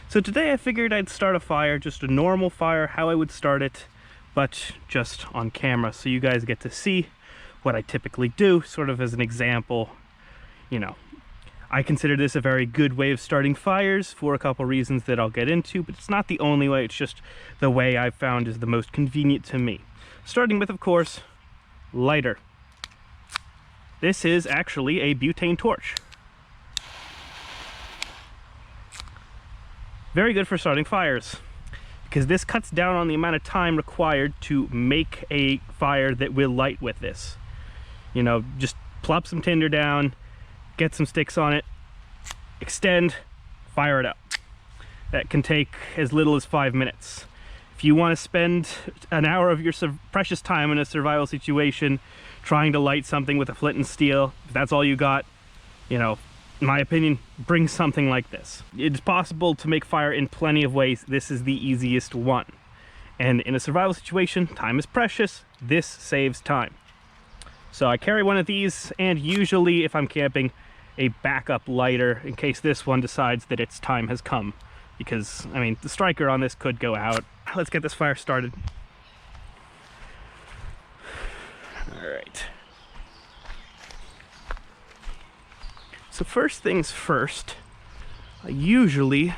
So today I figured I'd start a fire, just a normal fire, how I would start it, but just on camera, so you guys get to see what I typically do, sort of as an example. You know, I consider this a very good way of starting fires for a couple reasons that I'll get into, but it's not the only way, it's just the way I've found is the most convenient to me. Starting with, of course, lighter. This is actually a butane torch. Very good for starting fires, because this cuts down on the amount of time required to make a fire that will light with this. You know, just plop some tinder down, get some sticks on it, extend, fire it up. That can take as little as 5 minutes. If you want to spend an hour of your precious time in a survival situation trying to light something with a flint and steel, if that's all you got, you know, in my opinion, bring something like this. It's possible to make fire in plenty of ways. This is the easiest one. And in a survival situation, time is precious. This saves time. So I carry one of these, and usually if I'm camping, a backup lighter in case this one decides that its time has come. Because, I mean, the striker on this could go out. Let's get this fire started. All right. So first things first, I usually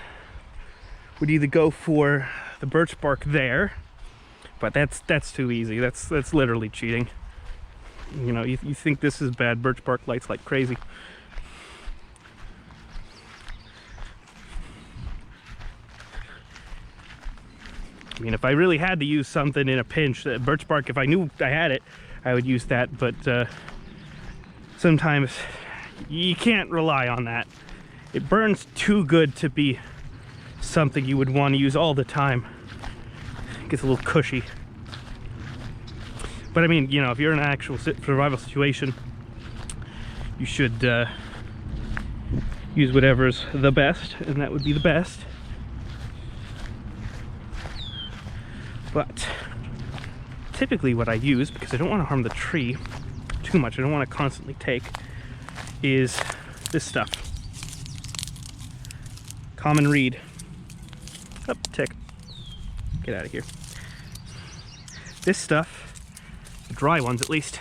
would either go for the birch bark there, but that's too easy. That's literally cheating. You know, you think this is bad, birch bark lights like crazy. I mean, if I really had to use something in a pinch, birch bark, if I knew I had it, I would use that, but sometimes you can't rely on that. It burns too good to be something you would want to use all the time. It gets a little cushy. But I mean, you know, if you're in an actual survival situation, you should use whatever's the best, and that would be the best. But typically what I use, because I don't want to harm the tree too much, I don't want to constantly take, is this stuff. Common reed. Up, tick. Get out of here. This stuff, the dry ones at least,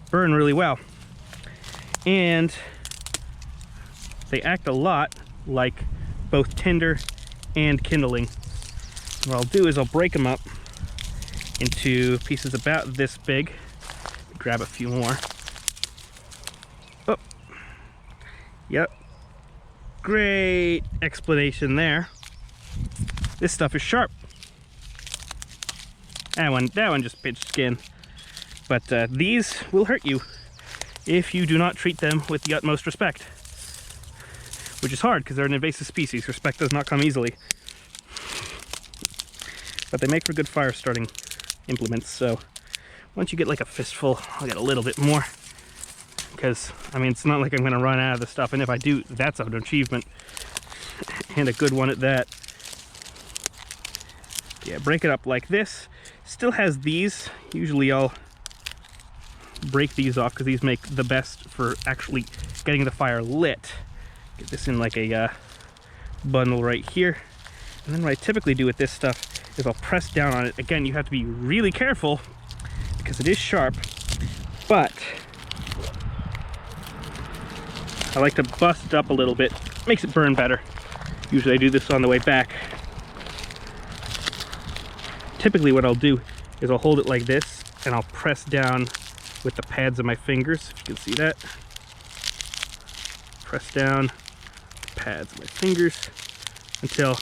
burn really well. And they act a lot like both tinder and kindling. What I'll do is I'll break them up into pieces about this big. Grab a few more. Oh, yep. Great explanation there. This stuff is sharp. That one just pinched skin. But these will hurt you if you do not treat them with the utmost respect. Which is hard because they're an invasive species. Respect does not come easily. But they make for good fire starting implements, so once you get like a fistful, I'll get a little bit more, because I mean, it's not like I'm going to run out of the stuff, and if I do, that's an achievement, and a good one at that. Yeah, break it up like this. Still has these. Usually I'll break these off because these make the best for actually getting the fire lit. Get this in like a bundle right here, and then what I typically do with this stuff is I'll press down on it. Again, you have to be really careful because it is sharp, but I like to bust it up a little bit. Makes it burn better. Usually I do this on the way back. Typically what I'll do is I'll hold it like this and I'll press down with the pads of my fingers, if you can see that. Press down the pads of my fingers until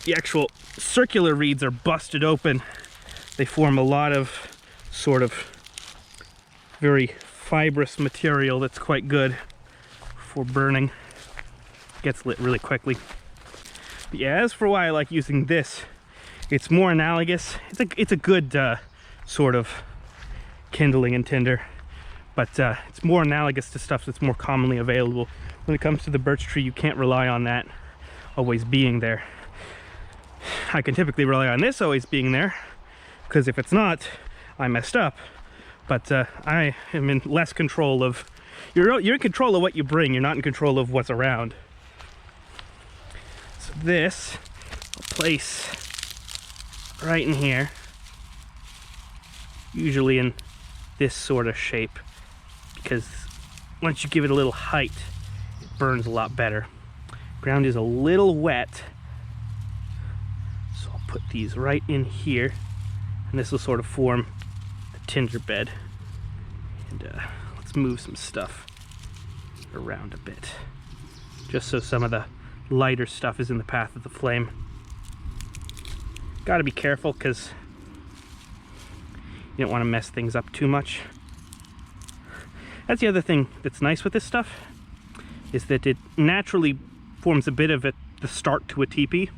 the actual circular reeds are busted open. They form a lot of sort of very fibrous material that's quite good for burning. Gets lit really quickly. But yeah, as for why I like using this, it's more analogous. It's a good sort of kindling and tinder, but it's more analogous to stuff that's more commonly available. When it comes to the birch tree, you can't rely on that always being there. I can typically rely on this always being there, because if it's not, I messed up. But I am in less control of... You're in control of what you bring, you're not in control of what's around. So this I'll place right in here, usually in this sort of shape, because once you give it a little height, it burns a lot better. Ground is a little wet, so I'll put these right in here, and this will sort of form the tinder bed. And let's move some stuff around a bit, just so some of the lighter stuff is in the path of the flame. Got to be careful because you don't want to mess things up too much. That's the other thing that's nice with this stuff, is that it naturally forms a bit of the start to a teepee,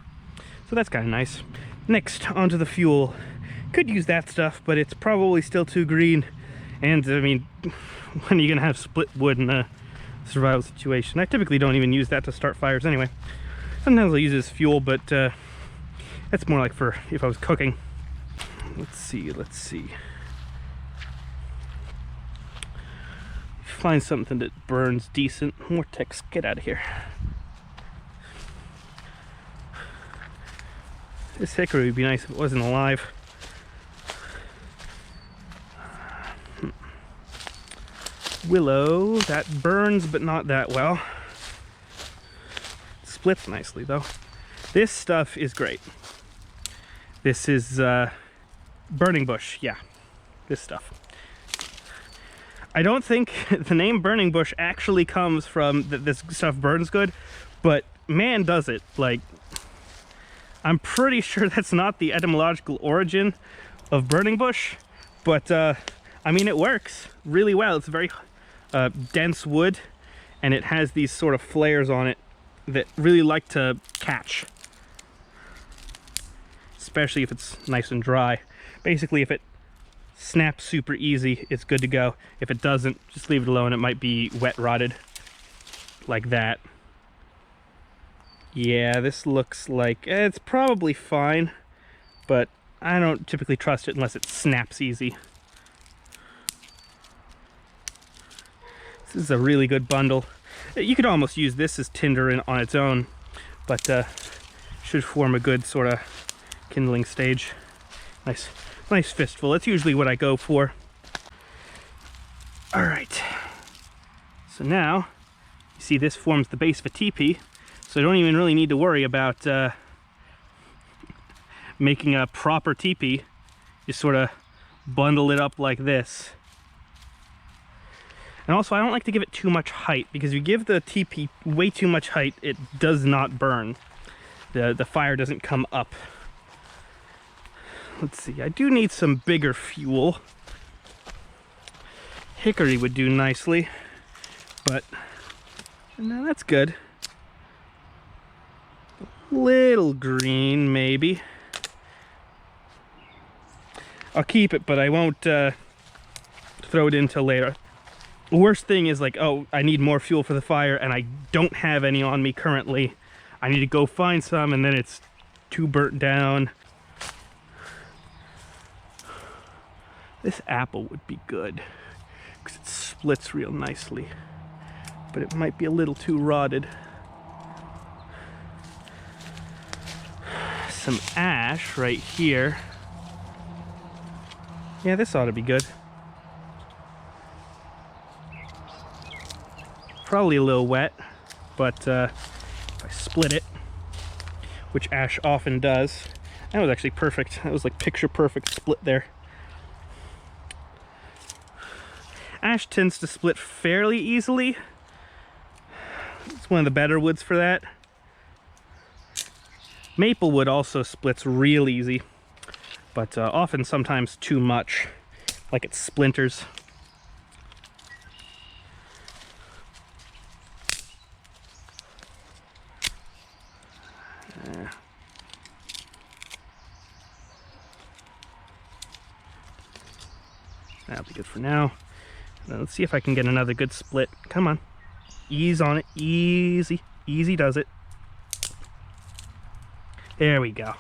so that's kind of nice. Next, onto the fuel. Could use that stuff, but it's probably still too green, and I mean, when are you gonna have split wood in a survival situation? I typically don't even use that to start fires anyway. Sometimes I'll use it as fuel, but that's more like for if I was cooking. Let's see. Find something that burns decent. Vortex, get out of here. This hickory would be nice if it wasn't alive. Willow, that burns but not that well. Splits nicely though. This stuff is great. This is burning bush, yeah, this stuff. I don't think the name burning bush actually comes from that this stuff burns good, but man does it. Like, I'm pretty sure that's not the etymological origin of burning bush, but I mean, it works really well. It's a very dense wood, and it has these sort of flares on it that really like to catch, especially if it's nice and dry. Basically, if it snaps super easy, it's good to go. If it doesn't, just leave it alone. It might be wet rotted like that. Yeah, this looks like it's probably fine, but I don't typically trust it unless it snaps easy. This is a really good bundle. You could almost use this as tinder on its own, but should form a good sort of kindling stage. Nice fistful. That's usually what I go for. All right. So now, you see this forms the base of a teepee, so I don't even really need to worry about making a proper teepee. Just sort of bundle it up like this. And also, I don't like to give it too much height, because if you give the teepee way too much height, it does not burn. The fire doesn't come up. Let's see, I do need some bigger fuel. Hickory would do nicely, but no, that's good. A little green, maybe. I'll keep it, but I won't throw it in till later. The worst thing is, like, oh, I need more fuel for the fire, and I don't have any on me currently. I need to go find some, and then it's too burnt down. This apple would be good, because it splits real nicely, but it might be a little too rotted. Some ash right here. Yeah, this ought to be good. Probably a little wet, but if I split it, which ash often does, that was actually perfect. That was like picture perfect split there. Ash tends to split fairly easily. It's one of the better woods for that. Maple wood also splits real easy, but often sometimes too much, like it splinters. That'll be good for now. Now let's see if I can get another good split. Come on. Ease on it. Easy. Easy does it. There we go.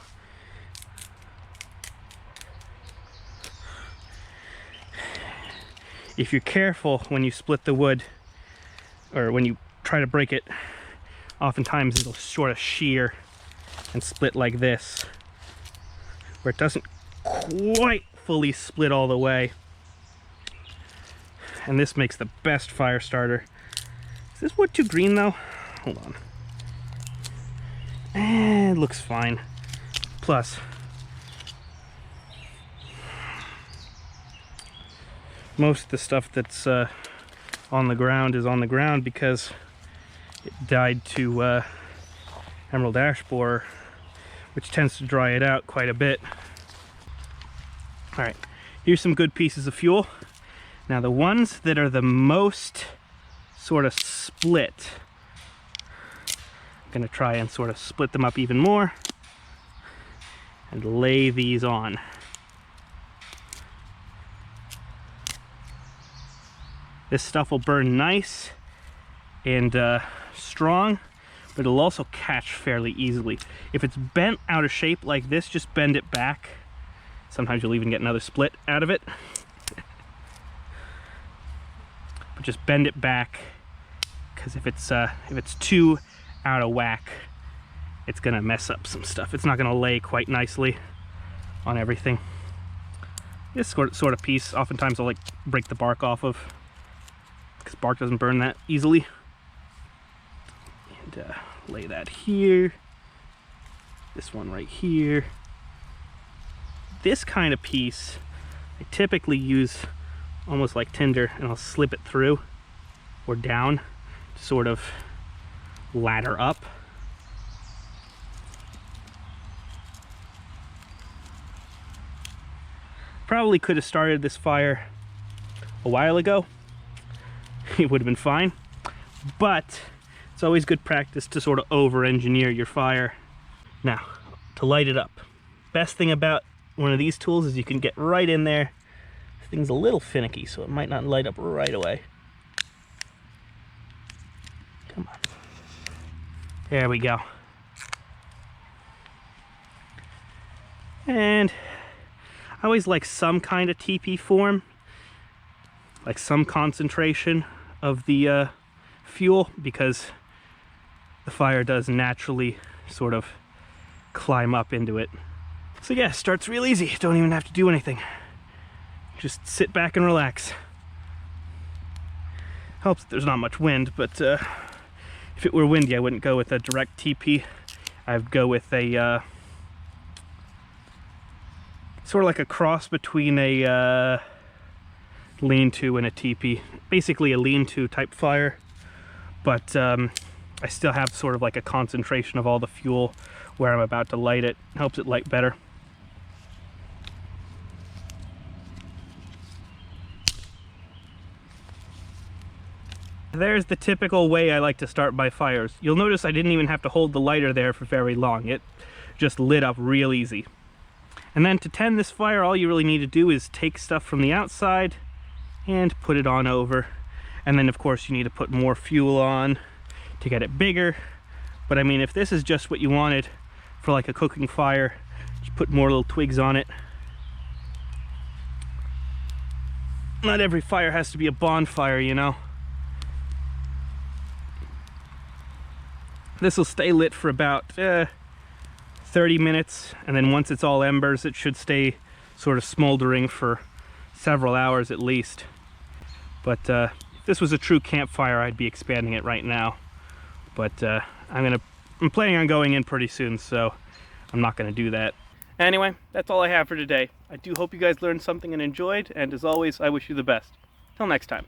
If you're careful when you split the wood, or when you try to break it, oftentimes it'll sort of shear and split like this, where it doesn't quite fully split all the way. And this makes the best fire starter. Is this wood too green though? Hold on. It looks fine. Plus, most of the stuff that's on the ground is on the ground because it died to emerald ash borer, which tends to dry it out quite a bit. All right, here's some good pieces of fuel. Now the ones that are the most sort of split, I'm gonna try and sort of split them up even more and lay these on. This stuff will burn nice and strong, but it'll also catch fairly easily. If it's bent out of shape like this, just bend it back. Sometimes you'll even get another split out of it. But just bend it back, because if it's too out of whack, it's gonna mess up some stuff. It's not gonna lay quite nicely on everything. This sort of piece, oftentimes I'll like break the bark off of, because bark doesn't burn that easily. And lay that here. This one right here. This kind of piece, I typically use almost like tinder, and I'll slip it through or down to sort of ladder up. Probably could have started this fire a while ago. It would have been fine, but it's always good practice to sort of over-engineer your fire. Now, to light it up, best thing about one of these tools is you can get right in there. This thing's a little finicky, so it might not light up right away. Come on. There we go. And I always like some kind of TP form, like some concentration of the fuel, because the fire does naturally sort of climb up into it. So yeah, starts real easy. Don't even have to do anything. Just sit back and relax. Helps that there's not much wind, but if it were windy, I wouldn't go with a direct TP. I'd go with a sort of like a cross between a lean-to and a TP. Basically a lean-to type fire, but I still have sort of like a concentration of all the fuel where I'm about to light it. Helps it light better. There's the typical way I like to start my fires. You'll notice I didn't even have to hold the lighter there for very long. It just lit up real easy. And then to tend this fire, all you really need to do is take stuff from the outside and put it on over. And then of course you need to put more fuel on to get it bigger. But I mean, if this is just what you wanted for like a cooking fire, just put more little twigs on it. Not every fire has to be a bonfire, you know. This will stay lit for about 30 minutes, and then once it's all embers, it should stay sort of smoldering for several hours at least. But if this was a true campfire, I'd be expanding it right now. But I'm planning on going in pretty soon, so I'm not gonna do that. Anyway, that's all I have for today. I do hope you guys learned something and enjoyed, and as always, I wish you the best. Till next time.